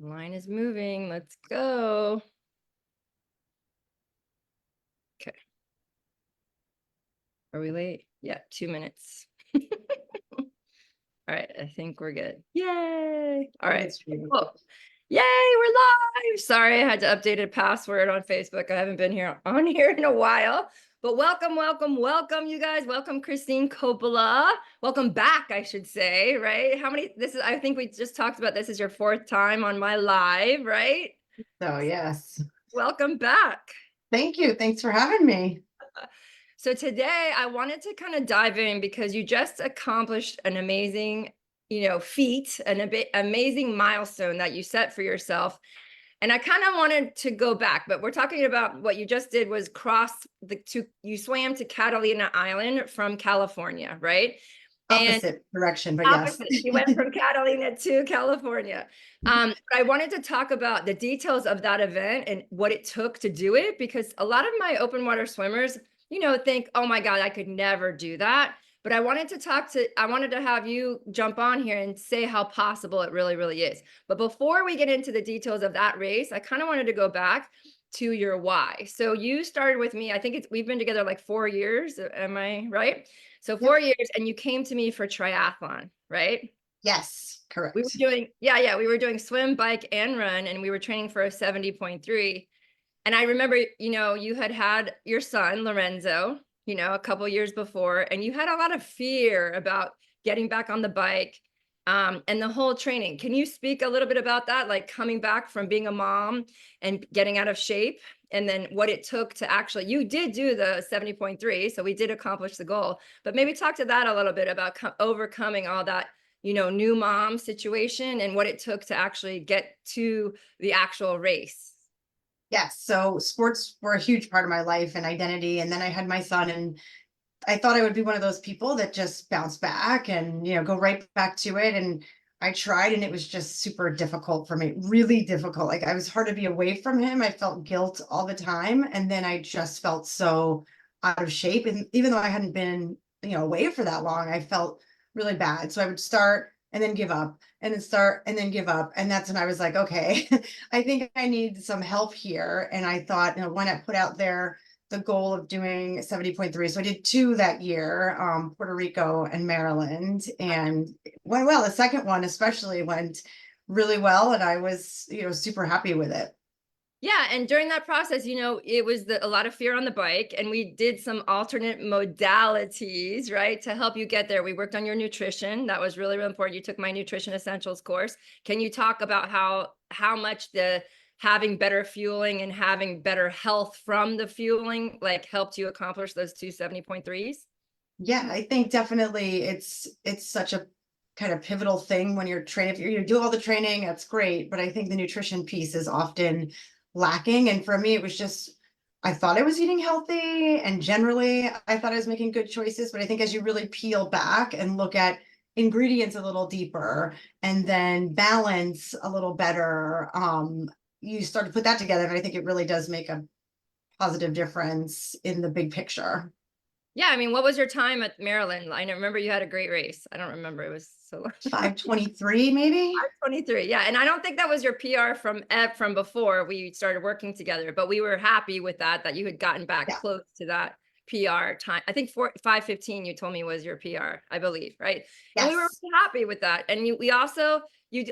Line is moving. Let's go. Okay. Are we late? Yeah, 2 minutes. All right, I think we're good. Yay. All right. Cool. Yay, we're live. Sorry, I had to update a password on Facebook. I haven't been on here in a while. But welcome, welcome, welcome, you guys. Welcome, Christine Coppola. Welcome back, I should say, right? I think we just talked about this is your 4th time on my live, right? So yes. Welcome back. Thank you. Thanks for having me. So today I wanted to kind of dive in because you just accomplished an amazing, feat, an amazing milestone that you set for yourself. And I kind of wanted to go back, but we're talking about what you just did was you swam to Catalina Island from California, right? Opposite direction, but Opposite. yes. She went from Catalina to California. I wanted to talk about the details of that event and what it took to do it, because a lot of my open water swimmers, think, oh my God, I could never do that. But I wanted to have you jump on here and say how possible it really, really is. But before we get into the details of that race, I kind of wanted to go back to your why. So you started with me, I think we've been together like 4 years. Am I right? So 4 years, and you came to me for triathlon, right? Yes, correct. We were doing swim, bike, and run, and we were training for a 70.3. And I remember, you had your son, Lorenzo, a couple years before, and you had a lot of fear about getting back on the bike, and the whole training. Can you speak a little bit about that, like coming back from being a mom and getting out of shape, and then what it took to actually, you did do the 70.3, so we did accomplish the goal, but maybe talk to that a little bit about overcoming all that, new mom situation and what it took to actually get to the actual race. Yes. So sports were a huge part of my life and identity. And then I had my son, and I thought I would be one of those people that just bounce back and, go right back to it. And I tried, and it was just super difficult for me, really difficult. Like, I was hard to be away from him. I felt guilt all the time. And then I just felt so out of shape. And even though I hadn't been, away for that long, I felt really bad. So I would start and then give up, and then start and then give up. And that's when I was like, okay, I think I need some help here. And I thought, why not put out there the goal of doing 70.3. So I did 2 that year, Puerto Rico and Maryland, and went well. The second one especially went really well, and I was, super happy with it. Yeah, and during that process, it was a lot of fear on the bike, and we did some alternate modalities, right, to help you get there. We worked on your nutrition. That was really, really important. You took my nutrition essentials course. Can you talk about how much the having better fueling and having better health from the fueling helped you accomplish those 270.3s? Yeah, I think definitely it's such a kind of pivotal thing when you're training. If you do all the training, that's great, but I think the nutrition piece is often lacking. And for me, it was just, I thought I was eating healthy, and generally I thought I was making good choices. But I think as you really peel back and look at ingredients a little deeper, and then balance a little better, you start to put that together. And I think it really does make a positive difference in the big picture. Yeah, I mean, what was your time at Maryland? I remember you had a great race. I don't remember. It was so long. 5:23 maybe. 5:23. Yeah, and I don't think that was your PR from before we started working together, but we were happy with that you had gotten back Yeah. close to that PR time. I think 5:15 you told me was your PR, I believe, right? And we were Yes. really happy with that. And you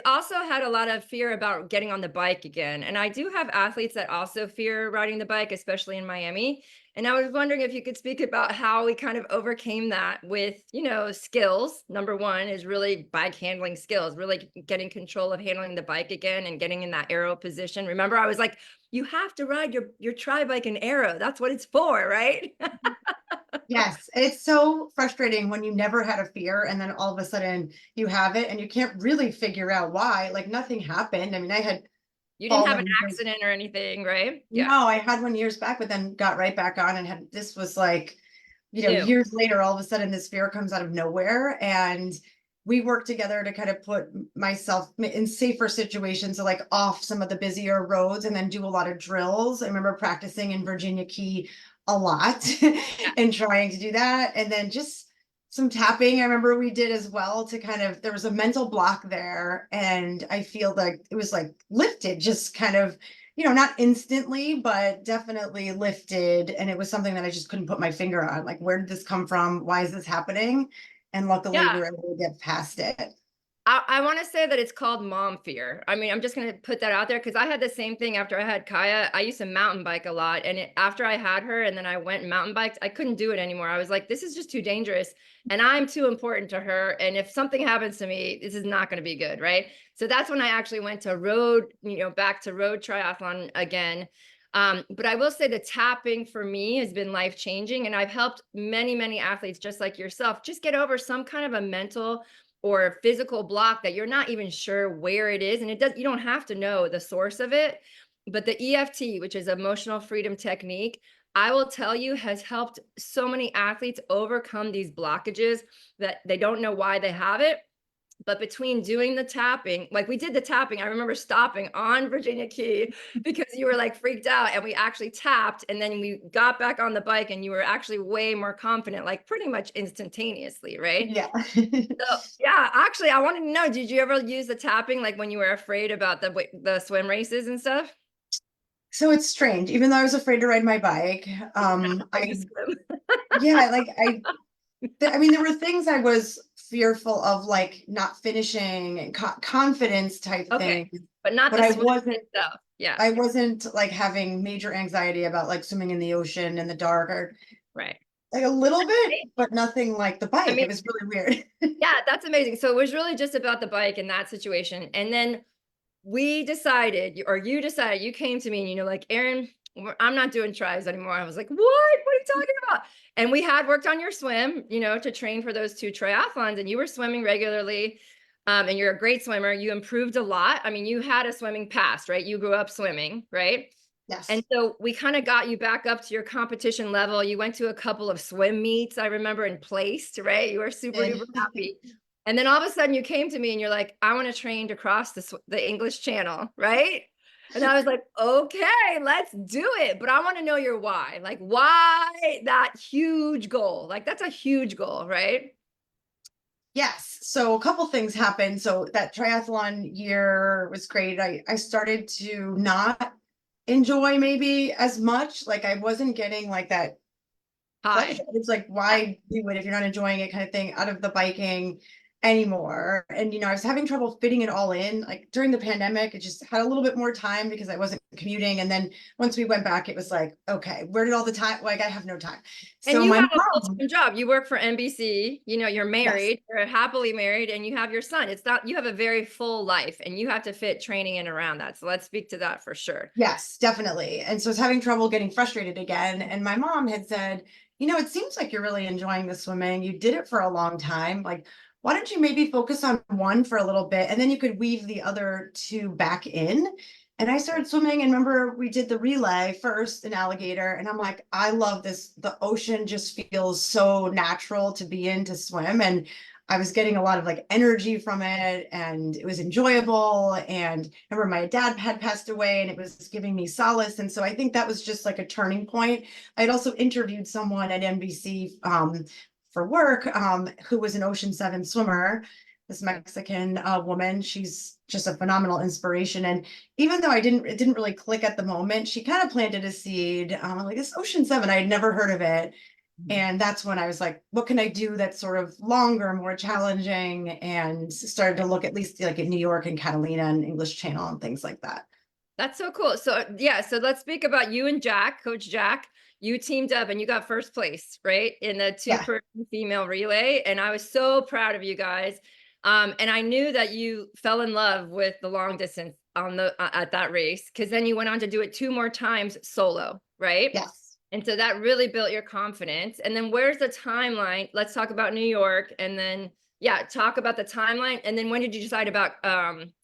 also had a lot of fear about getting on the bike again. And I do have athletes that also fear riding the bike, especially in Miami. And I was wondering if you could speak about how we kind of overcame that with, skills. Number one is really bike handling skills, really getting control of handling the bike again and getting in that aero position. Remember, I was like, you have to ride your tri bike in aero. That's what it's for, right? Yes. It's so frustrating when you never had a fear, and then all of a sudden you have it, and you can't really figure out why. Like, nothing happened. I mean, I had You didn't have an fallen. accident or anything, right? No, Yeah. I had one years back, but then got right back on, and this was like, New. years later, all of a sudden this fear comes out of nowhere. And we worked together to kind of put myself in safer situations, so like off some of the busier roads, and then do a lot of drills. I remember practicing in Virginia Key a lot Yeah. and trying to do that. And then just some tapping I remember we did as well to kind of, there was a mental block there, and I feel like it was like lifted, just kind of, not instantly, but definitely lifted. And it was something that I just couldn't put my finger on. Like, where did this come from? Why is this happening? And luckily we Yeah. were able to get past it. I want to say that it's called mom fear. I mean, I'm just going to put that out there because I had the same thing after I had Kaya. I used to mountain bike a lot. And after I had her and then I went and mountain biked, I couldn't do it anymore. I was like, this is just too dangerous. And I'm too important to her. And if something happens to me, this is not going to be good. Right. So that's when I actually went to road, back to road triathlon again. But I will say the tapping for me has been life changing. And I've helped many, many athletes just like yourself just get over some kind of a mental or physical block that you're not even sure where it is. And you don't have to know the source of it. But the EFT, which is emotional freedom technique, I will tell you has helped so many athletes overcome these blockages that they don't know why they have it. But between doing the tapping, like we did the tapping, I remember stopping on Virginia Key because you were like freaked out, and we actually tapped, and then we got back on the bike and you were actually way more confident, like pretty much instantaneously, right? Yeah. So yeah, actually, I wanted to know, did you ever use the tapping like when you were afraid about the swim races and stuff? So it's strange. Even though I was afraid to ride my bike, Afraid to swim. yeah, like I mean, there were things I was fearful of, like not finishing and confidence type Okay, thing, but not but the swim itself. Yeah, I wasn't like having major anxiety about like swimming in the ocean in the dark, or right. like a little bit, but nothing like the I bike. mean, It was really weird. yeah, that's amazing. So it was really just about the bike in that situation. And then we decided, or you decided, you came to me and like, Erin, I'm not doing tries anymore. I was like, what are you talking about? And we had worked on your swim, to train for those 2 triathlons, and you were swimming regularly. And you're a great swimmer. You improved a lot. I mean, you had a swimming past, right? You grew up swimming, right? And Yes. so we kind of got you back up to your competition level. You went to a couple of swim meets, I remember, and placed, right? You were super Did. duper happy. And then all of a sudden you came to me and you're like, I want to train to cross the English Channel, right? And I was like, okay, let's do it. But I want to know your why. Like, why that huge goal? Like, that's a huge goal, right? Yes. So a couple things happened. So that triathlon year was great. I started to not enjoy maybe as much. Like, I wasn't getting like that pleasure. Hi. It's like, why do it if you're not enjoying it, kind of thing, out of the biking anymore. And I was having trouble fitting it all in. Like during the pandemic, I just had a little bit more time because I wasn't commuting. And then once we went back, it was like, okay, where did all the time? Like, I have no time. And So you my have a mom, full-time job. You work for NBC, you're yes, married, you're happily married, and you have your son. It's not, you have a very full life and you have to fit training in around that. So let's speak to that for sure. yes, definitely. And so I was having trouble getting frustrated again. And my mom had said, it seems like you're really enjoying the swimming. You did it for a long time. Like, why don't you maybe focus on one for a little bit, and then you could weave the other two back in? And I started swimming, and remember we did the relay first in Alligator, and I'm like, I love this. The ocean just feels so natural to be in, to swim. And I was getting a lot of like energy from it, and it was enjoyable. And I remember my dad had passed away, and it was giving me solace. And so I think that was just like a turning point. I'd also interviewed someone at NBC for work who was an Ocean 7 swimmer, this Mexican woman. She's just a phenomenal inspiration. And even though it didn't really click at the moment, she kind of planted a seed. Like, this Ocean 7, I had never heard of it. And that's when I was like, what can I do that's sort of longer, more challenging, and started to look at least like in New York and Catalina and English Channel and things like that. That's so cool. So yeah, so let's speak about you and Jack, Coach Jack. You teamed up and you got first place, right? In the Yeah. 2-person female relay. And I was so proud of you guys. And I knew that you fell in love with the long distance on the at that race, because then you went on to do it 2 more times solo, right? Yes. And so that really built your confidence. And then where's the timeline? Let's talk about New York, and then yeah, talk about the timeline. And then when did you decide about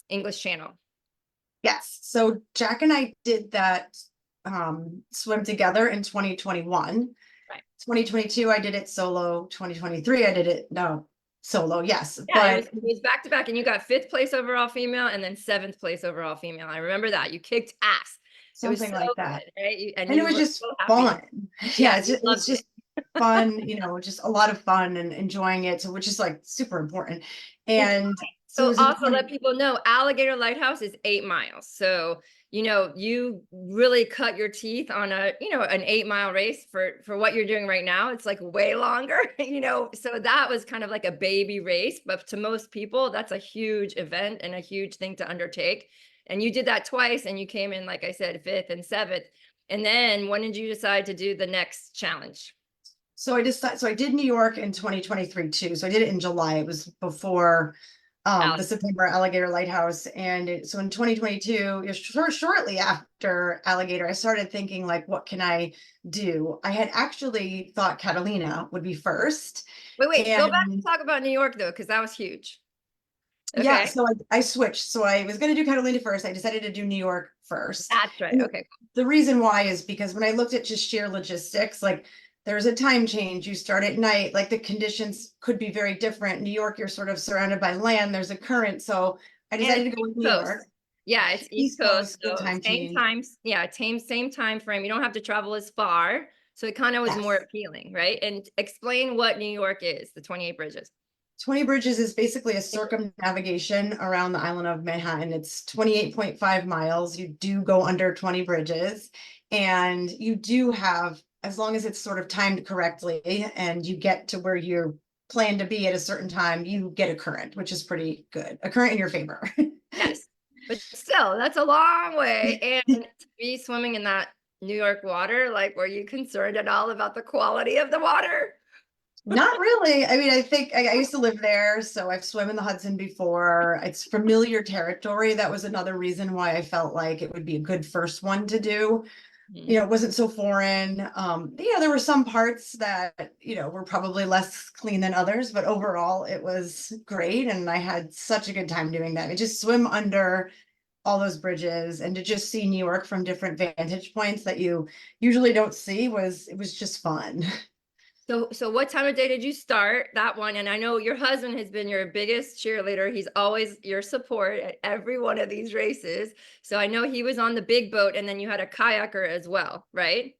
English Channel? Yes. So Jack and I did that swim together in 2021. Right. 2022, I did it solo. 2023, I did it solo. Yes. Yeah, But it was back to back, and you got 5th place overall female and then 7th place overall female. I remember that. You kicked ass. It was something so like that. good, right? And And it you was looked just so happy. fun. Yeah, Yeah, you it's loved just it. fun, just a lot of fun and enjoying it. So, which is like super important. And so it So was in also let people know Alligator Lighthouse is 8 miles. So, you really cut your teeth on an 8 mile race for what you're doing right now. It's like way longer, so that was kind of like a baby race, but to most people, that's a huge event and a huge thing to undertake. And you did that twice and you came in, like I said, fifth and seventh. And then when did you decide to do the next challenge? So I did New York in 2023 too. So I did it in July. It was before the September Alligator Lighthouse. And so in 2022, shortly after Alligator, I started thinking like, what can I do? I had actually thought Catalina would be first. Wait, go back and And talk about New York though, because that was huge. yeah, Okay. so I switched. So I was going to do Catalina first. I decided to do New York first. That's right. And Okay. the reason why is because when I looked at just sheer logistics, like there's a time change. You start at night, like the conditions could be very different. New York, you're sort of surrounded by land. There's a current. So I And decided it's to go with East New Coast. York. Yeah, it's East East Coast. Coast, good So time same change. times. Yeah, same time frame. You don't have to travel as far. So it kind of was more Yes. appealing, right? And explain what New York is, the 28 bridges. 20 Bridges is basically a circumnavigation around the island of Manhattan. It's 28.5 miles. You do go under 20 bridges, and you do have, as long as it's sort of timed correctly and you get to where you're planned to be at a certain time, you get a current, which is pretty good. A current in your favor. Yes. But still, that's a long way. And to be swimming in that New York water, like, were you concerned at all about the quality of the water? Not really. I mean, I think I used to live there, so I've swum in the Hudson before. It's familiar territory. That was another reason why I felt like it would be a good first one to do. Mhm. It wasn't so foreign. There were some parts that, were probably less clean than others, but overall it was great. And I had such a good time doing that. And just swim under all those bridges and to just see New York from different vantage points that you usually don't see it was just fun. So what time of day did you start that one? And I know your husband has been your biggest cheerleader. He's always your support at every one of these races. So I know he was on the big boat and then you had a kayaker as well, right?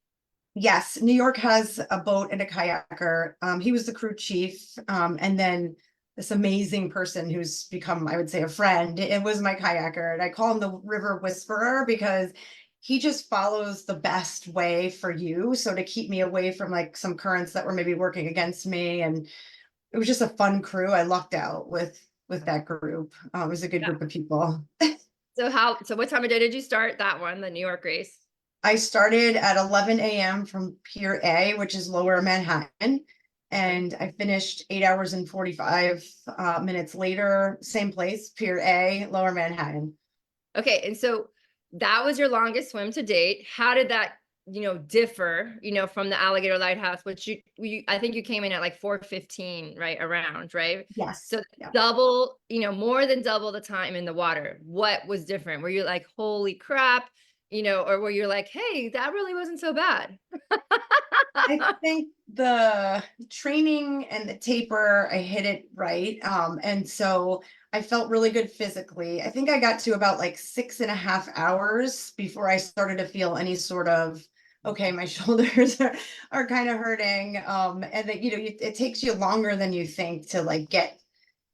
Yes, New York has a boat and a kayaker. He was the crew chief. And then this amazing person who's become, I would say, a friend. It was my kayaker. And I call him the river whisperer because he just follows the best way for you. So to keep me away from like some currents that were maybe working against me. And it was just a fun crew. I lucked out with that group. It was a good Yeah. group of people. So what time of day did you start that one, the New York race? I started at 11 a.m. from Pier A, which is lower Manhattan, Okay. and I finished 8 hours and 45 minutes later, same place, Pier A, lower Manhattan. Okay, and so that was your longest swim to date. How did that, differ, from the Alligator Lighthouse, which I think you came in at like 4:15, right around, right? Yes. So Yeah. double, more than double the time in the water. What was different? Were you like, holy crap, or were you like, hey, that really wasn't so bad? I think the training and the taper, I hit it right. And so I felt really good physically. I think I got to about like 6.5 hours before I started to feel any sort of, okay, my shoulders are kind of hurting. And that, it takes you longer than you think to like get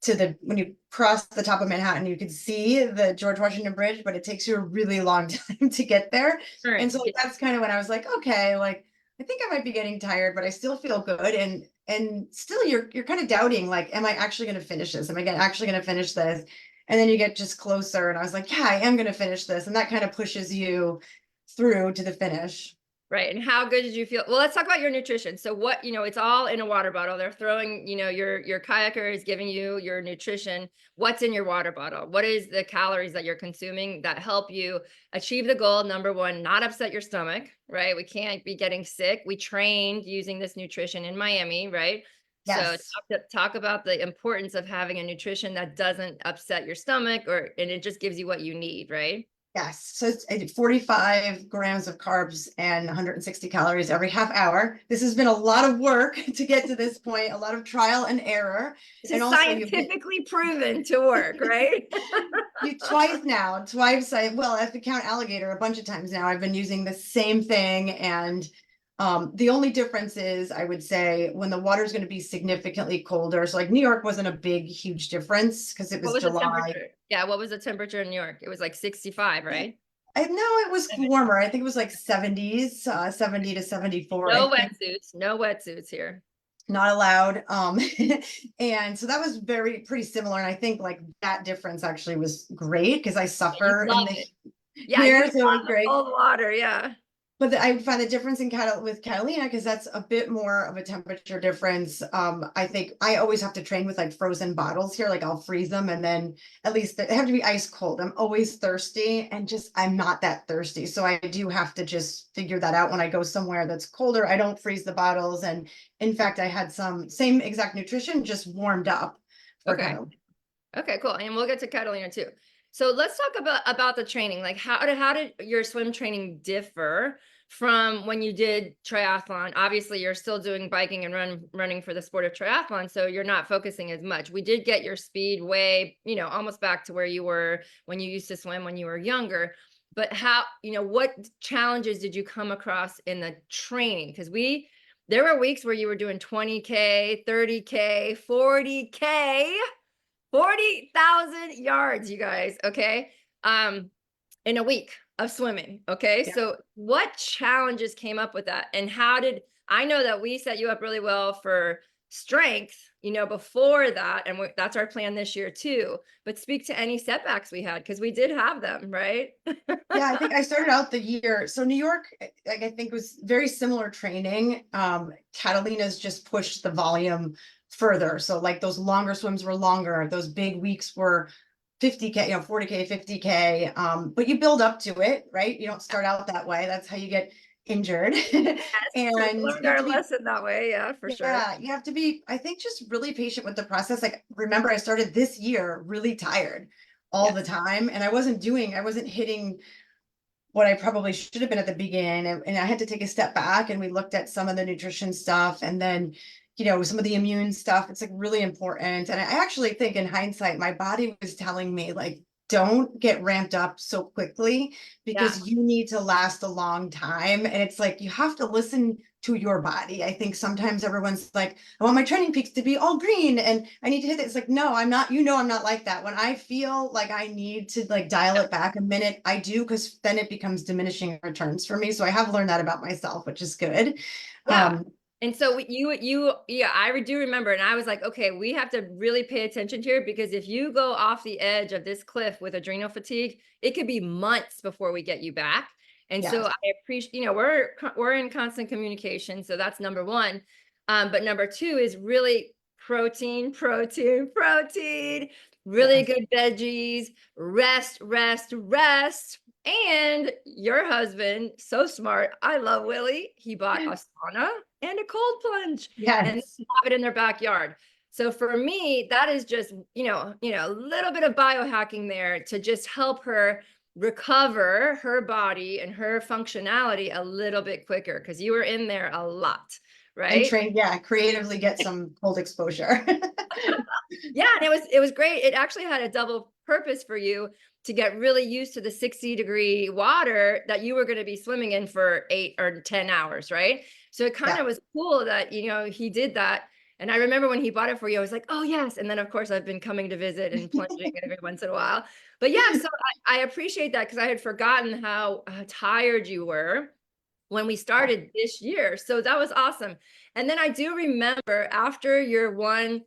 to when you cross the top of Manhattan, you could see the George Washington Bridge, but it takes you a really long time to get there. And Current. so that's kind of when I was like, okay, like I think I might be getting tired, but I still feel good. And still you're kind of doubting, like, am I actually going to finish this? Am I actually going to finish this? And then you get just closer, and I was like, yeah, I am going to finish this. And that kind of pushes you through to the finish. Right. And how good did you feel? Well, let's talk about your nutrition. So what, it's all in a water bottle. They're throwing, your kayaker is giving you your nutrition. What's in your water bottle? What is the calories that you're consuming that help you achieve the goal? Number one, not upset your stomach, right? We can't be getting sick. We trained using this nutrition in Miami, right? So Yes. talk about the importance of having a nutrition that doesn't upset your stomach and it just gives you what you need, right? Yes. So I did 45 grams of carbs and 160 calories every half hour. This has been a lot of work to get to this point, a lot of trial and error. This And is also you scientifically proven to work, right? you twice now, twice I have to count alligator a bunch of times now. I've been using the same thing, and The only difference is, I would say, when the water is going to be significantly colder. So like New York wasn't a big, huge difference because it What was was the July. temperature? Yeah, what was the temperature in New York? It was like 65, right? No, it was warmer. I think it was like 70s, 70 to 74, I No think. wetsuits, no wetsuits here. Not allowed. And so that was pretty similar. And I think like that difference actually was great because I You suffer in love the it. Yeah, you here, love so it was the great. cold water. Yeah. But I find the difference in with Catalina because that's a bit more of a temperature difference. I think I always have to train with like frozen bottles here. Like I'll freeze them and then at least they have to be ice cold. I'm always thirsty and just I'm not that thirsty. So I do have to just figure that out when I go somewhere that's colder. I don't freeze the bottles. And in fact, I had some same exact nutrition just warmed up for Okay. Catalina. Okay, cool. And we'll get to Catalina too. So let's talk about the training. Like how did your swim training differ from when you did triathlon? Obviously, you're still doing biking and running for the sport of triathlon, so you're not focusing as much. We did get your speed way, almost back to where you were when you used to swim when you were younger. But what challenges did you come across in the training? Because there were weeks where you were doing 20K, 30K, 40K. 40,000 yards, you guys, okay? In a week of swimming, okay? Yeah. So what challenges came up with that? And I know that we set you up really well for strength, before that, and that's our plan this year too. But speak to any setbacks we had, because we did have them, right? Yeah, I think I started out the year. So New York, like I think was very similar training. Catalina's just pushed the volume further. So like those longer swims were longer. Those big weeks were 50K, 40K, 50K. But you build up to it, right? You don't start out that way. That's how you get injured. We And learned you have our to be, lesson that way, yeah, for sure. yeah, you have to be, I think, just really patient with the process. Like, remember, I started this year really tired all the Yes. time, and I wasn't hitting what I probably should have been at the beginning. And I had to take a step back and we looked at some of the nutrition stuff and then, some of the immune stuff. It's like really important. And I actually think in hindsight, my body was telling me like, don't get ramped up so quickly Yeah. because you need to last a long time. And it's like, you have to listen to your body. I think sometimes everyone's like, I want my training peaks to be all green and I need to hit it. It's like, no, I'm not, I'm not like that. When I feel like I need to like dial it back a minute, I do, because then it becomes diminishing returns for me. So I have learned that about myself, which is good. Yeah. Um, And so yeah, I do remember. And I was like, okay, we have to really pay attention here, because if you go off the edge of this cliff with adrenal fatigue, it could be months before we get you back. And so yes. I appreciate, we're in constant communication. So that's number one. But number two is really protein, protein, protein, really Yes. good veggies, rest, rest, rest. And your husband, so smart. I love Willie. He bought a sauna and a cold plunge, and Yes. have it in their backyard. So for me, that is just, a little bit of biohacking there to just help her recover her body and her functionality a little bit quicker, because you were in there a lot, And right? train, yeah, creatively get some cold exposure. Yeah, and it was great. It actually had a double purpose for you to get really used to the 60-degree water that you were going to be swimming in for 8 or 10 hours, right? So it kind Yeah. of was cool that, he did that. And I remember when he bought it for you, I was like, oh yes. And then of course I've been coming to visit and plunging every once in a while. But yeah, so I appreciate that, because I had forgotten how tired you were when we started this year. So that was awesome. And then I do remember after your one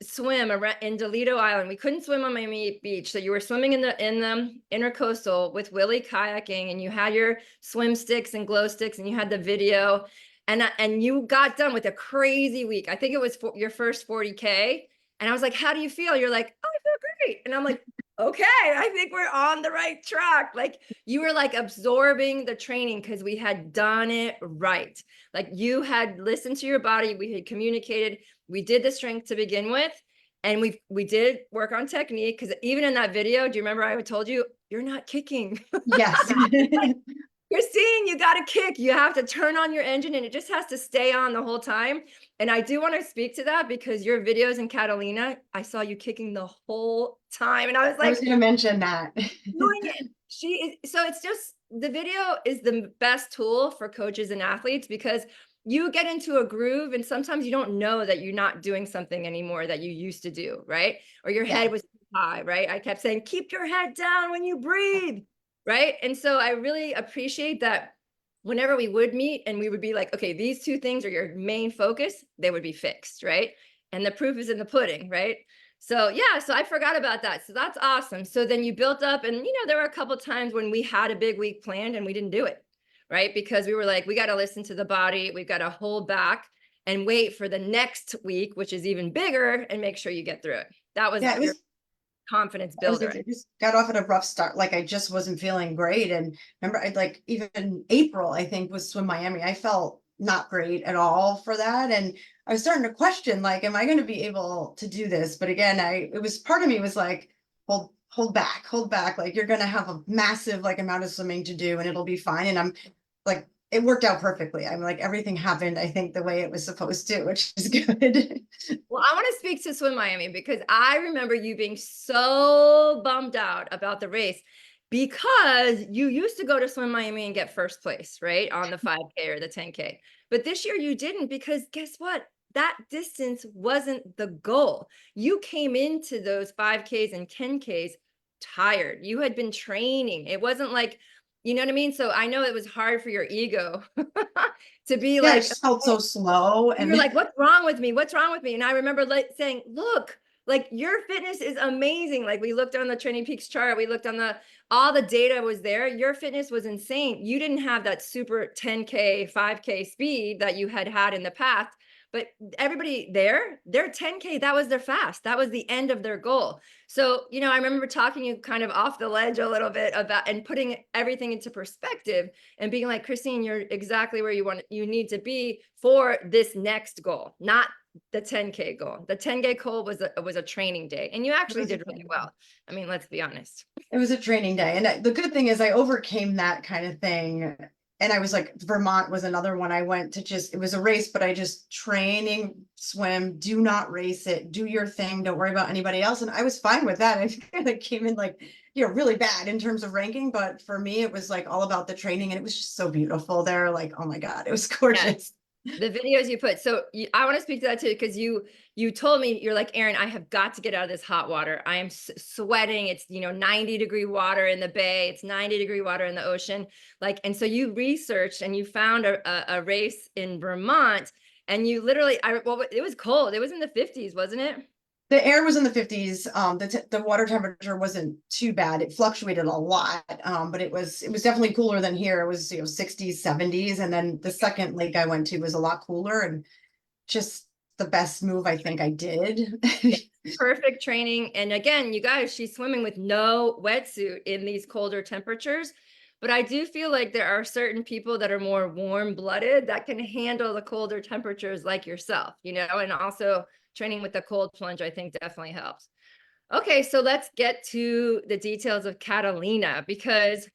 swim around in Delito Island. We couldn't swim on Miami Beach, so you were swimming in the intercoastal with Willie kayaking, and you had your swim sticks and glow sticks, and you had the video, and you got done with a crazy week. I think it was your first 40K, and I was like, "How do you feel?" You're like, "Oh, I feel great," and I'm like, "Okay, I think we're on the right track." Like you were like absorbing the training because we had done it right. Like you had listened to your body, we had communicated, we did the strength to begin with, and we did work on technique, because even in that video, do you remember I told you you're not kicking? Yes. Like, Christine, you got to kick. You have to turn on your engine, and it just has to stay on the whole time. And I do want to speak to that, because your videos in Catalina, I saw you kicking the whole time, and I was I was like, going to mention that. doing it. So it's just, the video is the best tool for coaches and athletes because you get into a groove and sometimes you don't know that you're not doing something anymore that you used to do, right? Or your Yeah. head was too high, right? I kept saying, keep your head down when you breathe, right? And so I really appreciate that whenever we would meet and we would be like, okay, these two things are your main focus, they would be fixed, right? And the proof is in the pudding, right? So yeah, so I forgot about that. So that's awesome. So then you built up, and there were a couple times when we had a big week planned and we didn't do it, right? Because we were like, we got to listen to the body, we've got to hold back and wait for the next week, which is even bigger, and make sure you get through it. That was Yeah, it your was confidence I was builder. like, I just got off at a rough start. Like I just wasn't feeling great. And remember, I'd like even April, I think, was Swim Miami. I felt not great at all for that. And I was starting to question, like, am I going to be able to do this? But again, it was part of me was like, hold back, hold back. Like you're going to have a massive like amount of swimming to do and it'll be fine. And I'm like, it worked out perfectly. I'm like, everything happened, I think, the way it was supposed to, which is good. Well, I want to speak to Swim Miami because I remember you being so bummed out about the race because you used to go to Swim Miami and get first place, right? On the 5K or the 10K. But this year you didn't because guess what? That distance wasn't the goal. You came into those 5Ks and 10Ks tired. You had been training. It wasn't like, you know what I mean? So I know it was hard for your ego to be Yeah, it like, just felt so slow. you're And like, what's wrong with me? What's wrong with me? And I remember like saying, look, like your fitness is amazing. Like we looked on the Training Peaks chart, we looked on all the data was there. Your fitness was insane. You didn't have that super 10K, 5K speed that you had in the past, but everybody there, their 10K, that was their fast. That was the end of their goal. So, I remember talking you kind of off the ledge a little bit about and putting everything into perspective and being like, Christine, you're exactly where you need to be for this next goal, not the 10K goal. The 10K goal was a training day, and you it actually was a did really well. I mean, let's be honest. it was a training day. And the good thing is I overcame that kind of thing. And I was like, Vermont was another one I went to it was a race, but I just training, swim, do not race it, do your thing, don't worry about anybody else. And I was fine with that. I kind of came in like, really bad in terms of ranking. But for me, it was like all about the training. And it was just so beautiful there. Like, oh my God, it was Yeah. gorgeous. The videos you put. So I want to speak to that too, because you told me, you're like, Erin, I have got to get out of this hot water. I am sweating. It's 90-degree water in the bay. It's 90-degree water in the ocean. Like, and so you researched and you found a race in Vermont, and you literally, it was cold. It was in the 50s, wasn't it? The air was in the 50s. The water temperature wasn't too bad. It fluctuated a lot, but it was definitely cooler than here. It was 60s, 70s, and then the second lake I went to was a lot cooler and just the best move I think I did. Perfect training. And again, you guys, she's swimming with no wetsuit in these colder temperatures. But I do feel like there are certain people that are more warm-blooded that can handle the colder temperatures like yourself, and also training with the cold plunge, I think definitely helps. Okay, so let's get to the details of Catalina because,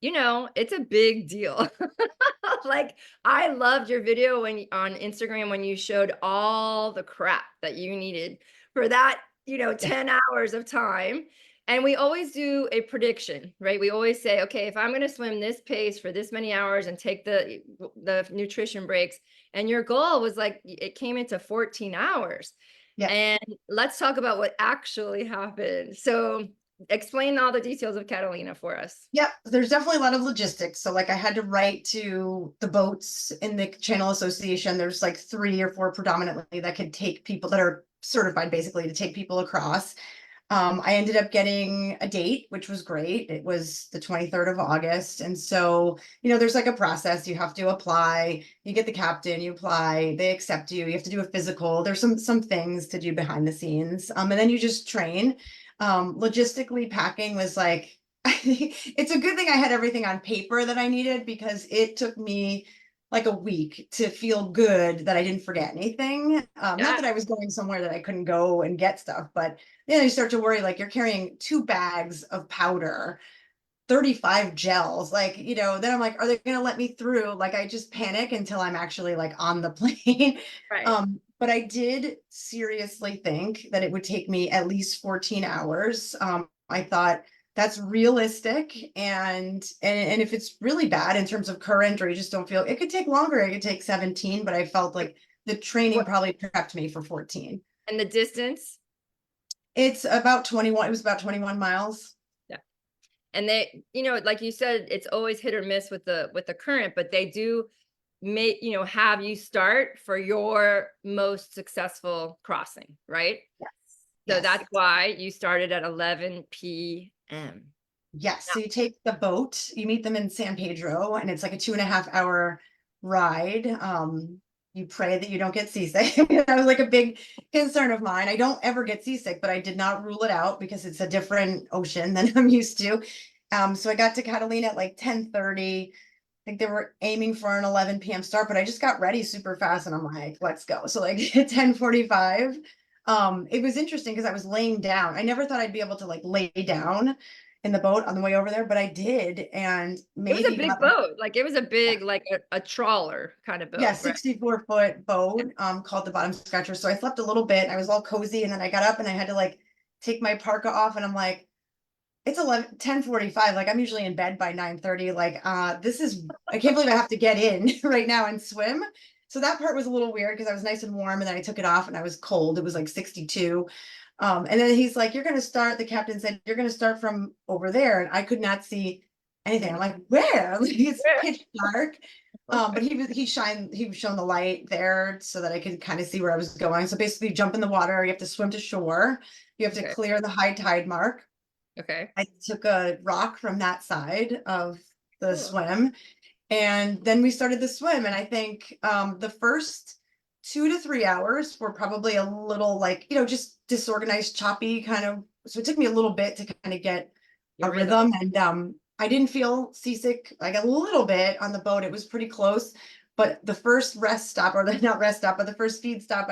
it's a big deal. Like, I loved your video on Instagram when you showed all the crap that you needed for that, 10 hours of time. And we always do a prediction, right? We always say, okay, if I'm going to swim this pace for this many hours and take the nutrition breaks, and your goal was like, it came into 14 hours. Yeah. And let's talk about what actually happened. So explain all the details of Catalina for us. Yep, there's definitely a lot of logistics. So like I had to write to the boats in the Channel Association. There's like 3 or 4 predominantly that could take people that are certified basically to take people across. I ended up getting a date, which was great. It was the 23rd of August. And so, there's like a process. You have to apply, you get the captain, you apply, they accept you, you have to do a physical. There's some things to do behind the scenes. And then you just train. Logistically packing was like, it's a good thing I had everything on paper that I needed because it took me like a week to feel good that I didn't forget anything. Not Yeah. that I was going somewhere that I couldn't go and get stuff, but you start to worry, like you're carrying 2 bags of powder, 35 gels, like, then I'm like, are they going to let me through? Like, I just panic until I'm actually like on the plane. Right. But I did seriously think that it would take me at least 14 hours. I thought that's realistic. And if it's really bad in terms of current, or you just don't feel, it could take longer. It could take 17, but I felt like the training What, probably prepped me for 14. and the distance? It's about 21. It was about 21 miles. Yeah. And they, like you said, it's always hit or miss with the current, but they do make, have you start for your most successful crossing, right? Yes. So Yes. that's why you started at 11 p.m. Yes. Now, So you take the boat, you meet them in San Pedro, and it's like a 2.5 hour ride. You pray that you don't get seasick. That was like a big concern of mine. I don't ever get seasick, but I did not rule it out because it's a different ocean than I'm used to. So I got to Catalina at like 10:30. I think they were aiming for an 11 p.m. start, but I just got ready super fast and I'm like, let's go. So like 10:45. It was interesting because I was laying down. I never thought I'd be able to like lay down in the boat on the way over there, but I did, and it was a maybe big got, boat. Like it was a yeah, big, like a trawler kind of yeah, boat, right? 64-foot boat, called the Bottom Scratcher. So I slept a little bit. I was all cozy, and then I got up and I had to like take my parka off, and I'm like, it's 10:45. Like I'm usually in bed by 9:30. Like, this is, I can't believe I have to get in right now and swim. So that part was a little weird because I was nice and warm, and then I took it off and I was cold. It was like 62. And then he's like, you're going to start, the captain said, you're going to start from over there. And I could not see anything. I'm like, where? Like, it's pitch dark. But he was showing the light there so that I could kind of see where I was going. So basically, you jump in the water, you have to swim to shore, you have to Okay. clear the high tide mark. Okay. I took a rock from that side of the Cool. swim, and then we started the swim. And I think the first 2 to 3 hours were probably a little like, just disorganized, choppy kind of. So it took me a little bit to kind of get Your a rhythm. rhythm. And I didn't feel seasick, like a little bit on the boat. It was pretty close. But the first rest stop, or the not rest stop, but the first feed stop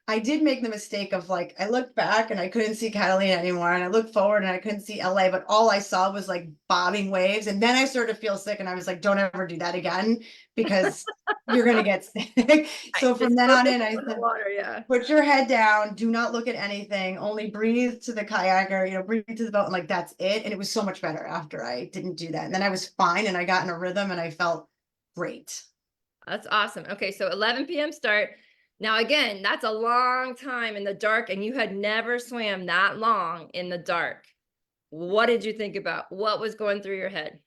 I did make the mistake of like, I looked back and I couldn't see Catalina anymore. And I looked forward and I couldn't see LA, but all I saw was like bobbing waves. And then I started to feel sick and I was like, don't ever do that again because you're going to get sick. So from Just then on focus in, I on the said, water. Yeah. put your head down, do not look at anything, only breathe to the kayaker, breathe to the boat. And like, that's it. And it was so much better after I didn't do that. And then I was fine and I got in a rhythm and I felt great. That's awesome. Okay, so 11 p.m. start. Now, again, that's a long time in the dark, and you had never swam that long in the dark. What did you think about? What was going through your head?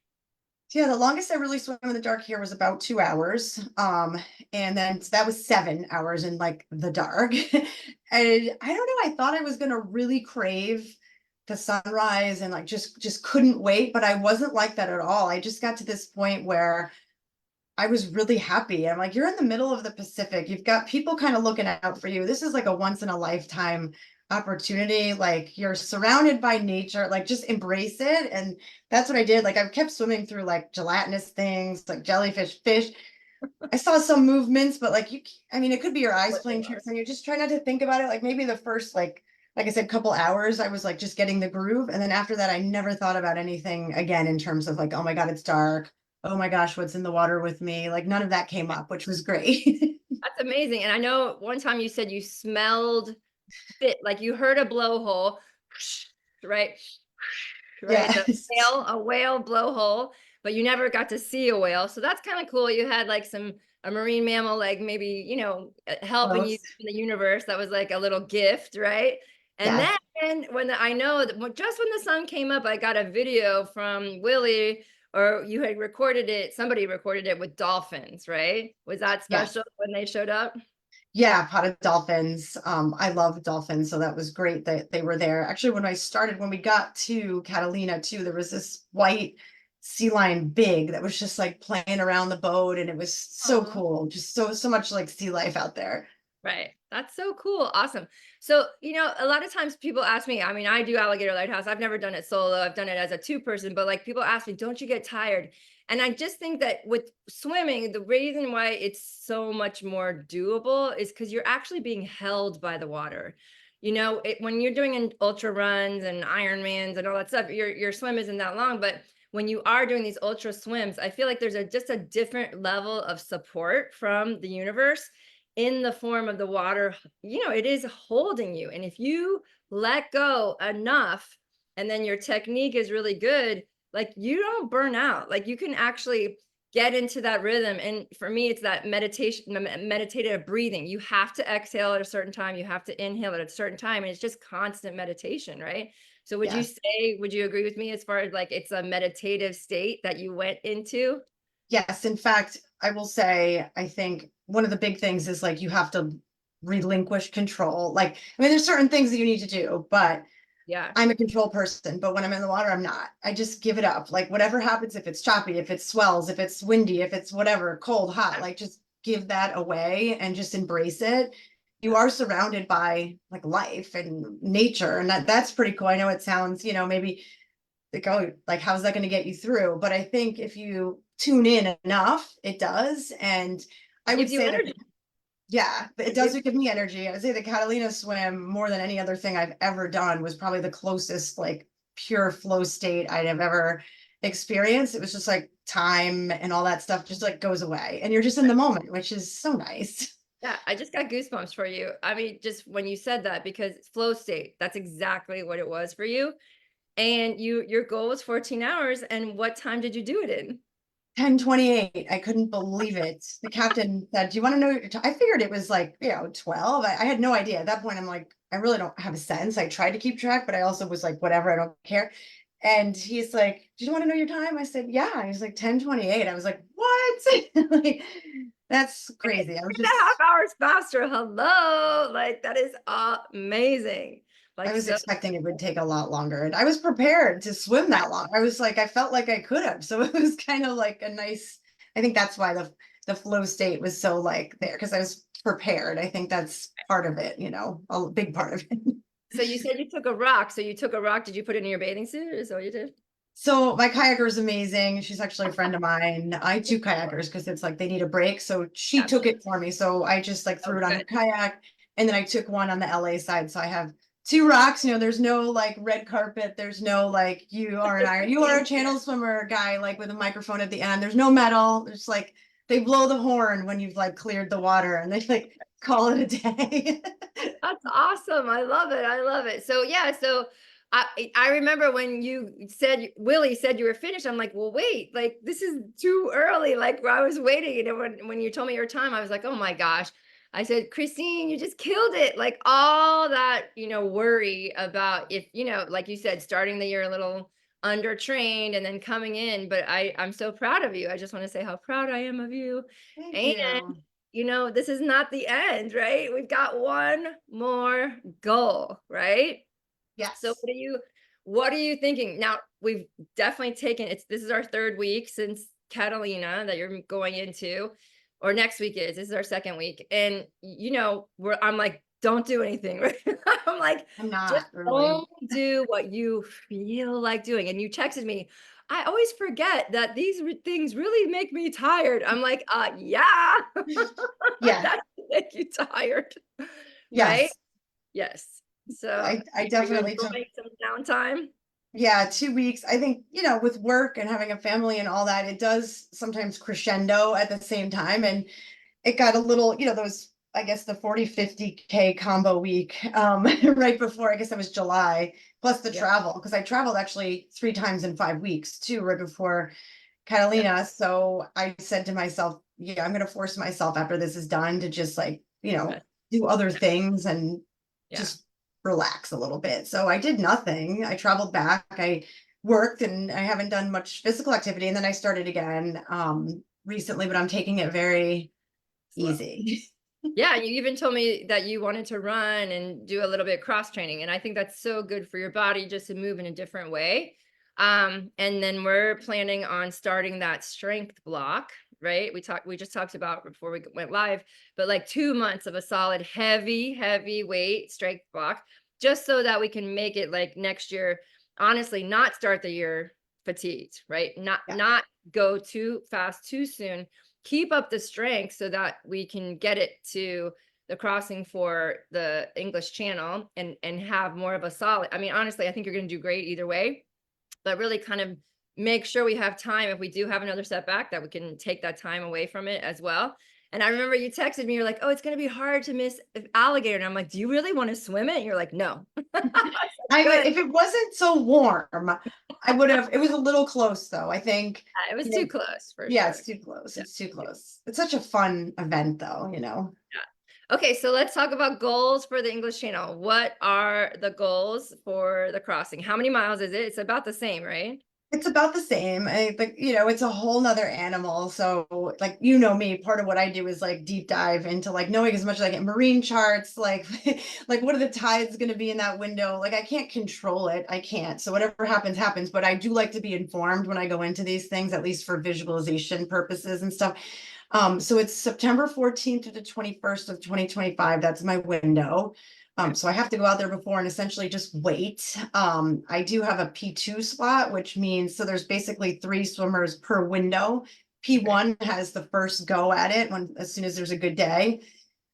Yeah, the longest I really swam in the dark here was about 2 hours. And then so that was 7 hours in like the dark. And I don't know, I thought I was gonna really crave the sunrise and like just couldn't wait, but I wasn't like that at all. I just got to this point where I was really happy. I'm like, you're in the middle of the Pacific. You've got people kind of looking out for you. This is like a once in a lifetime opportunity. Like you're surrounded by nature, like just embrace it. And that's what I did. Like I kept swimming through like gelatinous things, like jellyfish, fish. I saw some movements, but like I mean, it could be your eyes What they playing are. tricks on you. Just try not to think about it. Like maybe the first like I said, couple hours, I was like just getting the groove. And then after that, I never thought about anything again in terms of like, oh my God, it's dark. Oh my gosh, what's in the water with me? Like none of that came up, which was great. That's amazing. And I know one time you said you smelled fit, like you heard a blowhole, right? Right? Yes. A whale blowhole, but you never got to see a whale. So that's kind of cool. You had like a marine mammal, like maybe, helping you Close. in the universe. That was like a little gift, right? And Yes. then I know that just when the sun came up, I got a video from Willie, or you had recorded it, somebody recorded it with dolphins, right? Was that Yes. special when they showed up? Yeah, potted dolphins. I love dolphins, so that was great that they were there. Actually, when we got to Catalina too, there was this white sea lion big that was just like playing around the boat, and it was so Aw. cool. Just so much like sea life out there. Right. That's so cool. Awesome. So, a lot of times people ask me, I mean, I do Alligator Lighthouse. I've never done it solo. I've done it as a two-person, but like people ask me, don't you get tired? And I just think that with swimming, the reason why it's so much more doable is because you're actually being held by the water. When you're doing an ultra runs and Ironmans and all that stuff, your swim isn't that long, but when you are doing these ultra swims, I feel like there's just a different level of support from the universe in the form of the water. It is holding you. And if you let go enough, and then your technique is really good, like you don't burn out. Like you can actually get into that rhythm. And for me, it's that meditation, meditative breathing. You have to exhale at a certain time, you have to inhale at a certain time, and it's just constant meditation, right? So Yes. would you agree with me as far as like it's a meditative state that you went into? Yes. In fact, I will say, I think one of the big things is like you have to relinquish control. Like, I mean, there's certain things that you need to do, but Yeah. I'm a control person, but when I'm in the water, I'm not. I just give it up. Like whatever happens, if it's choppy, if it swells, if it's windy, if it's whatever, cold, hot, like just give that away and just embrace it. You Yeah. are surrounded by like life and nature, and that's pretty cool. I know it sounds, maybe like, oh, like how's that going to get you through? But I think if you tune in enough, it does. And It I would gives you say that energy. yeah, it It does gives give me energy. I would say the Catalina swim, more than any other thing I've ever done, was probably the closest like pure flow state I'd have ever experienced. It was just like time and all that stuff just like goes away and you're just in the moment, which is so nice. Yeah, I just got goosebumps for you. I mean, just when you said that, because flow state, that's exactly what it was for you. And your goal was 14 hours. And what time did you do it in? 10:28. I couldn't believe it. The captain said, "Do you want to know your I figured it was like, 12. I had no idea. At that point, I'm like, I really don't have a sense. I tried to keep track, but I also was like, whatever, I don't care. And he's like, "Do you want to know your time?" I said, "Yeah." He's like, 10:28. I was like, "What?" Like, that's Hey, crazy. I was 3.5 hours faster. Hello. Like that is amazing. I Like was so expecting it would take a lot longer, and I was prepared to swim that long. I was like, I felt like I could have. So it was kind of like a nice, I think that's why the flow state was so like there, because I was prepared. I think that's part of it, a big part of it. so you said you took a rock. So you took a rock. Did you put it in your bathing suit? Is that what you did? So my kayaker is amazing. She's actually a friend of mine. I do kayakers because it's like they need a break. So she took Absolutely. it for me. So I just like Oh, threw it on her good. kayak, and then I took one on the LA side. So I have two rocks. There's no like red carpet. There's no like you are a channel swimmer guy like with a microphone at the end. There's no metal. There's like they blow the horn when you've like cleared the water and they like call it a day. That's awesome. I love it. I love it. So yeah, so I remember when you said Willie said you were finished. I'm like, well, wait, like this is too early. Like I was waiting, and when you told me your time, I was like, oh my gosh. I said, Christine, you just killed it. Like all that, worry about if, like you said, starting the year a little undertrained and then coming in. But I'm so proud of you. I just want to say how proud I am of you. Thank And you. this is not the end, right? We've got one more goal, right? So Yes. what are you thinking? Now, we've definitely taken this is our third week since Catalina that you're going into, or next week is. This is our second week. And I'm like, don't do anything, right? I'm like, I'm just not really. don't do what you feel like doing. And you texted me, I always forget that these things really make me tired. I'm like, yeah, Yeah. that make you tired, right? Yes. Yes. So I are you definitely took enjoying some downtime? Yeah, 2 weeks. I think, with work and having a family and all that, it does sometimes crescendo at the same time. And it got a little, those, I guess the 40-50K combo week, right before, I guess it was July, plus the Yep. travel, because I traveled actually 3 times in 5 weeks too, right before Yep. Catalina. So I said to myself, yeah, I'm going to force myself after this is done to just like, Right. do other things and Yeah. just relax a little bit. So I did nothing. I traveled back. I worked and I haven't done much physical activity. And then I started again recently, but I'm taking it very Slow. easy. Yeah, you even told me that you wanted to run and do a little bit of cross training, and I think that's so good for your body just to move in a different way. And then we're planning on starting that strength block, right? We just talked about before we went live, but like 2 months of a solid heavy weight strength block, just so that we can make it like next year, honestly, not start the year fatigued, right? Not Yeah. not go too fast too soon, keep up the strength so that we can get it to the crossing for the English Channel and have more of a solid. I mean, honestly, I think you're going to do great either way, but really kind of make sure we have time if we do have another setback that we can take that time away from it as well. And I remember you texted me, you're like, oh, it's going to be hard to miss alligator. And I'm like, do you really want to swim it? And you're like, no. I Go would, ahead. if it wasn't so warm, I would have, it was a little close though. I think, It was you too know, close for yeah, sure. it's too close. Yeah. It's too close. It's such a fun event though, you know. Yeah. Okay, so let's talk about goals for the English Channel. What are the goals for the crossing? How many miles is it? It's about the same, right? It's about the same. I think, you know, it's a whole nother animal. So like, you know me, part of what I do is like deep dive into like knowing as much as I get marine charts, like like what are the tides going to be in that window? Like I can't control it. I can't. So whatever happens, happens. But I do like to be informed when I go into these things, at least for visualization purposes and stuff. So it's September 14th to the 21st of 2025. That's my window. Okay. So I have to go out there before and essentially just wait. I do have a P2 slot, which means so there's basically 3 swimmers per window. P1 has the first go at it when as soon as there's a good day.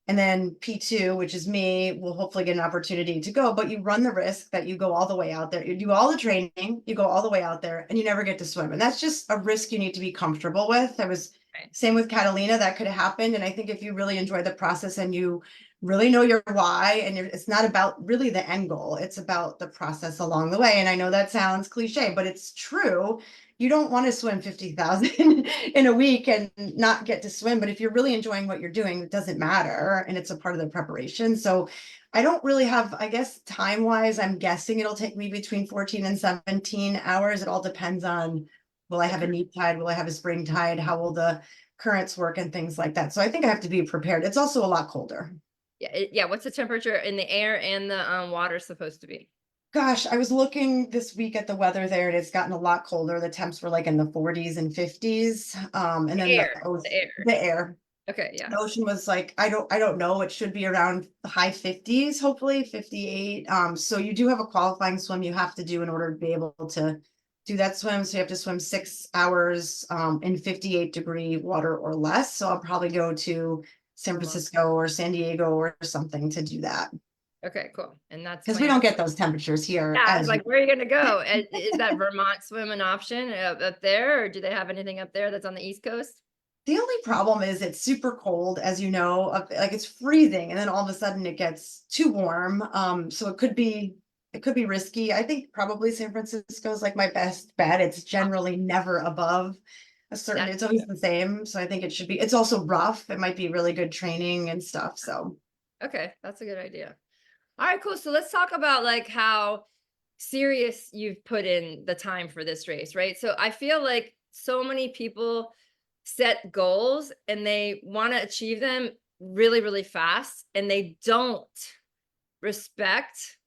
And then P2, which is me, will hopefully get an opportunity to go, but you run the risk that you go all the way out there. You do all the training, you go all the way out there, and you never get to swim. And that's just a risk you need to be comfortable with. I was Right. same with Catalina, that could have happened. And I think if you really enjoy the process and you really know your why, and it's not about really the end goal, it's about the process along the way. And I know that sounds cliche, but it's true. You don't want to swim 50,000 in a week and not get to swim. But if you're really enjoying what you're doing, it doesn't matter. And it's a part of the preparation. So I don't really have, I guess, time wise, I'm guessing it'll take me between 14 and 17 hours. It all depends on will I have a neap tide? Will I have a spring tide? How will the currents work and things like that? So I think I have to be prepared. It's also a lot colder. Yeah, yeah. What's the temperature in the air and the water supposed to be? Gosh, I was looking this week at the weather there and it's gotten a lot colder. The temps were like in the 40s and 50s. And then Air, the air. the air. Okay, yeah. The ocean was like, I don't know. It should be around the high 50s, hopefully 58. So you do have a qualifying swim you have to do in order to be able to do that swim. So you have to swim 6 hours in 58-degree water or less. So I'll probably go to San Francisco or San Diego or something to do that. Okay, cool. And that's Because we planned. don't get those temperatures here Yeah, I was as like, where are you gonna go? Is that Vermont swim an option up there, or do they have anything up there that's on the East Coast? the only problem is it's super cold, as you know, like it's freezing, and then all of a sudden it gets too warm. So it could be risky. I think probably San Francisco is like my best bet. It's generally never above a certain, That's it's always the same. So I think it should be, it's also rough. It might be really good training and stuff. So okay. That's a good idea. All right, cool. So let's talk about like how serious you've put in the time for this race, right? So I feel like so many people set goals and they want to achieve them really, really fast, and they don't respect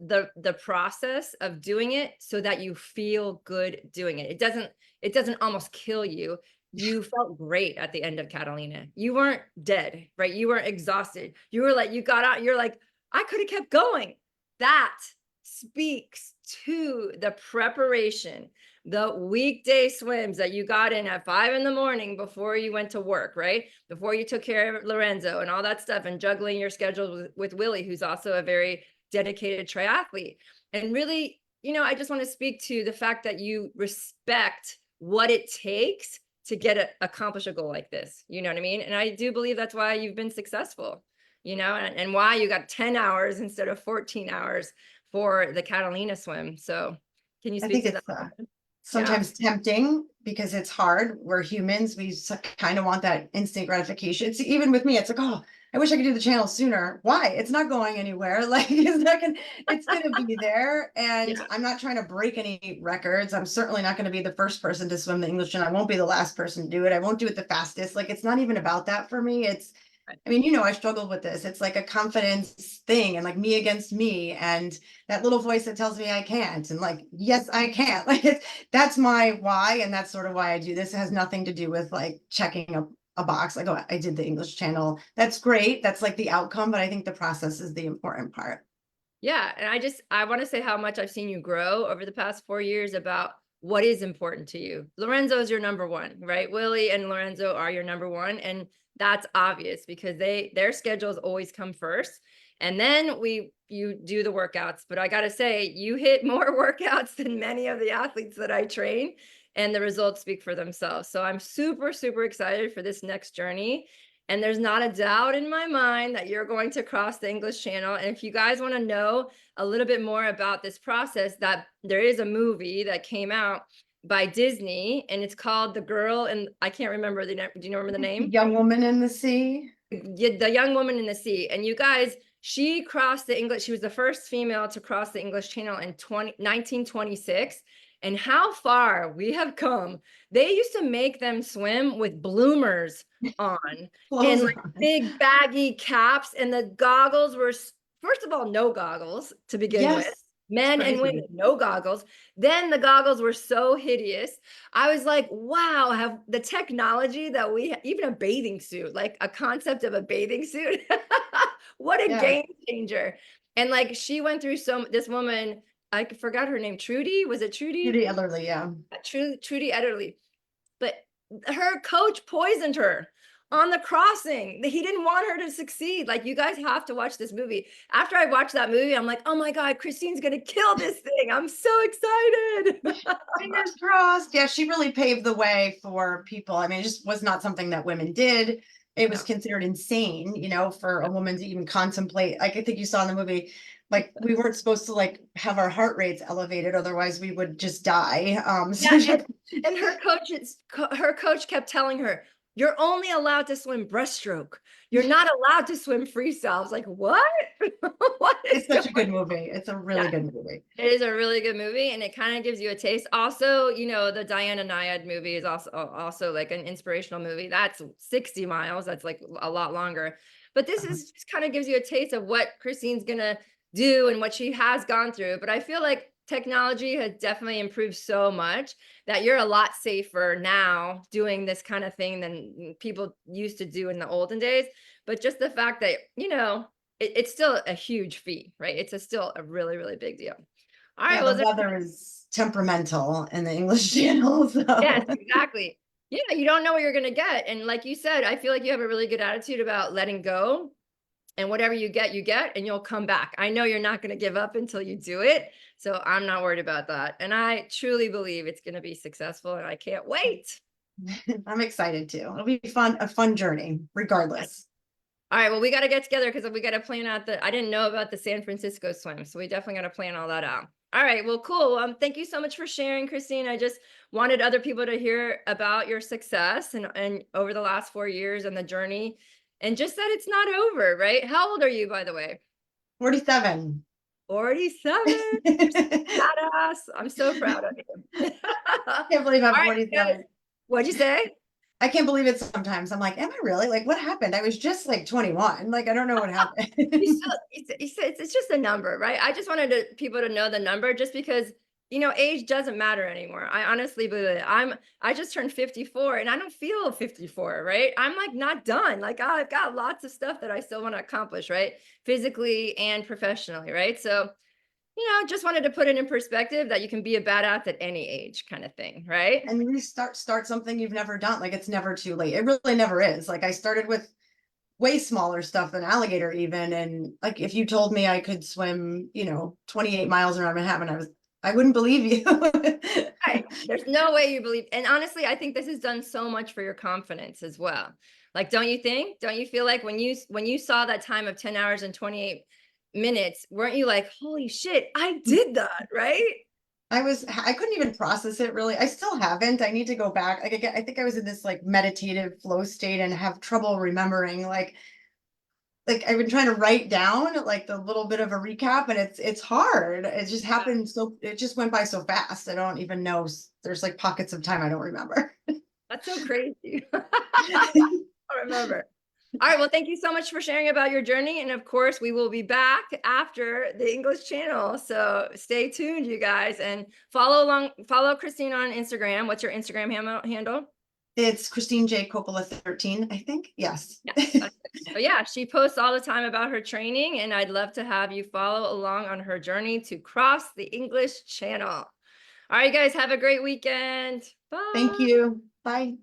the process of doing it so that you feel good doing it. It doesn't almost kill you. You felt great at the end of Catalina. You weren't dead, right? You weren't exhausted. You were like, you got out, you're like, I could have kept going. That speaks to the preparation, the weekday swims that you got in at 5 a.m. before you went to work, right? Before you took care of Lorenzo and all that stuff, and juggling your schedule with Willie, who's also a very dedicated triathlete. And really, I just want to speak to the fact that you respect what it takes to accomplish a goal like this. You know what I mean? And I do believe that's why you've been successful, and why you got 10 hours instead of 14 hours for the Catalina swim. So can you I speak think to that? it's Yeah. sometimes tempting because it's hard. We're humans. We kind of want that instant gratification. It's even with me. It's like, oh, I wish I could do the channel sooner. Why? It's not going anywhere. Like it's gonna be there. And Yeah. I'm not trying to break any records. I'm certainly not going to be the first person to swim the English, and I won't be the last person to do it. I won't do it the fastest. Like it's not even about that for me. I mean, I struggled with this. It's like a confidence thing and like me against me and that little voice that tells me I can't. And like, yes, I can't. That's my why. And that's sort of why I do this. It has nothing to do with like checking a box. Like, oh, I did the English channel. That's great. That's like the outcome. But I think the process is the important part. Yeah. And I want to say how much I've seen you grow over the past 4 years about what is important to you. Lorenzo is your number one, right? Willie and Lorenzo are your number one. And that's obvious because their schedules always come first. And then you do the workouts. But I gotta say, you hit more workouts than many of the athletes that I train, and the results speak for themselves. So I'm super, super excited for this next journey. And there's not a doubt in my mind that you're going to cross the English Channel. And if you guys want to know a little bit more about this process, that there is a movie that came out by Disney, and it's called The Girl, and I can't remember the name. Do you remember the name? Young Woman in the Sea. The Young Woman in the Sea. And you guys, she crossed the English, she was the first female to cross the English Channel in 1926. And how far we have come. They used to make them swim with bloomers on Clothes and like on. big baggy caps, and the goggles were, first of all, no goggles to begin with. Yes. Men and women, Crazy. no goggles. Then the goggles were so hideous. I was like, wow, have the technology that we even a bathing suit, like a concept of a bathing suit. What a Yeah. game changer. And like she went through this woman, I forgot her name, Trudy. Was it Trudy? Judy Ellerly, yeah. Trudy Ederly. But her coach poisoned her on the crossing. He didn't want her to succeed. Like, you guys have to watch this movie. After I watched that movie, I'm like, oh my God, Christine's gonna kill this thing. I'm so excited. Fingers crossed. Yeah, she really paved the way for people. I mean, it just was not something that women did. It was No. considered insane, for a woman to even contemplate. Like I think you saw in the movie, like we weren't supposed to like have our heart rates elevated, otherwise we would just die. So Yeah, and her coach kept telling her, you're only allowed to swim breaststroke. You're not allowed to swim freestyle. I was like, what? What is it's such a going good movie. It's a really Yeah. good movie. It is a really good movie, and it kind of gives you a taste. Also, the Diana Nyad movie is also like an inspirational movie. That's 60 miles. That's like a lot longer. But this Uh-huh. is just kind of gives you a taste of what Christine's gonna do and what she has gone through. But I feel like technology has definitely improved so much that you're a lot safer now doing this kind of thing than people used to do in the olden days. But just the fact that, it's still a huge feat, right? Still a really, really big deal. All right, Yeah, well, the weather is temperamental in the English Channel. yes, So exactly. Yeah, you don't know what you're gonna get. And like you said, I feel like you have a really good attitude about letting go, and whatever you get, and you'll come back. I know you're not gonna give up until you do it. So I'm not worried about that. And I truly believe it's gonna be successful, and I can't wait. I'm excited too. It'll be fun, a fun journey, regardless. All right, well, we got to get together because we got to plan out I didn't know about the San Francisco swim. So we definitely got to plan all that out. All right, well, cool. Thank you so much for sharing, Christine. I just wanted other people to hear about your success and over the last 4 years and the journey, and just that it's not over, right? How old are you, by the way? 47. 47. You're so Can't badass. I'm so proud of you. believe I'm All right, guys. 47. What'd you say? I can't believe it sometimes. I'm like, am I really? Like, what happened? I was just like 21. Like, I don't know what happened. You still, it's just a number, right? I just wanted people to know the number, just because age doesn't matter anymore. I honestly believe it. I just turned 54, and I don't feel 54, right? I'm like not done. Like, I've got lots of stuff that I still want to accomplish, right? Physically and professionally, right? So just wanted to put it in perspective that you can be a badass at any age, kind of thing, right? And you start something you've never done. Like, it's never too late. It really never is. Like, I started with way smaller stuff than alligator even. And like, if you told me I could swim, 28 miles around Manhattan, I wouldn't believe you. Right. There's no way you believe. And honestly, I think this has done so much for your confidence as well. Like, don't you think? Don't you feel like when you saw that time of 10 hours and 28 minutes, weren't you like, holy shit, I did that, right? I couldn't even process it really. I still haven't. I need to go back. Like, I think I was in this like meditative flow state and have trouble remembering. Like I've been trying to write down like the little bit of a recap, and it's hard. It just happened it just went by so fast. I don't even know. There's like pockets of time I don't remember. That's so crazy. I remember. All right. Well, thank you so much for sharing about your journey. And of course, we will be back after the English channel. So stay tuned, you guys, and follow Christine on Instagram. What's your Instagram handle? It's Christine J. Coppola 13, I think. Yes. Yes. So yeah, she posts all the time about her training, and I'd love to have you follow along on her journey to cross the English channel. All right, guys, have a great weekend. Thank Bye. you. Bye.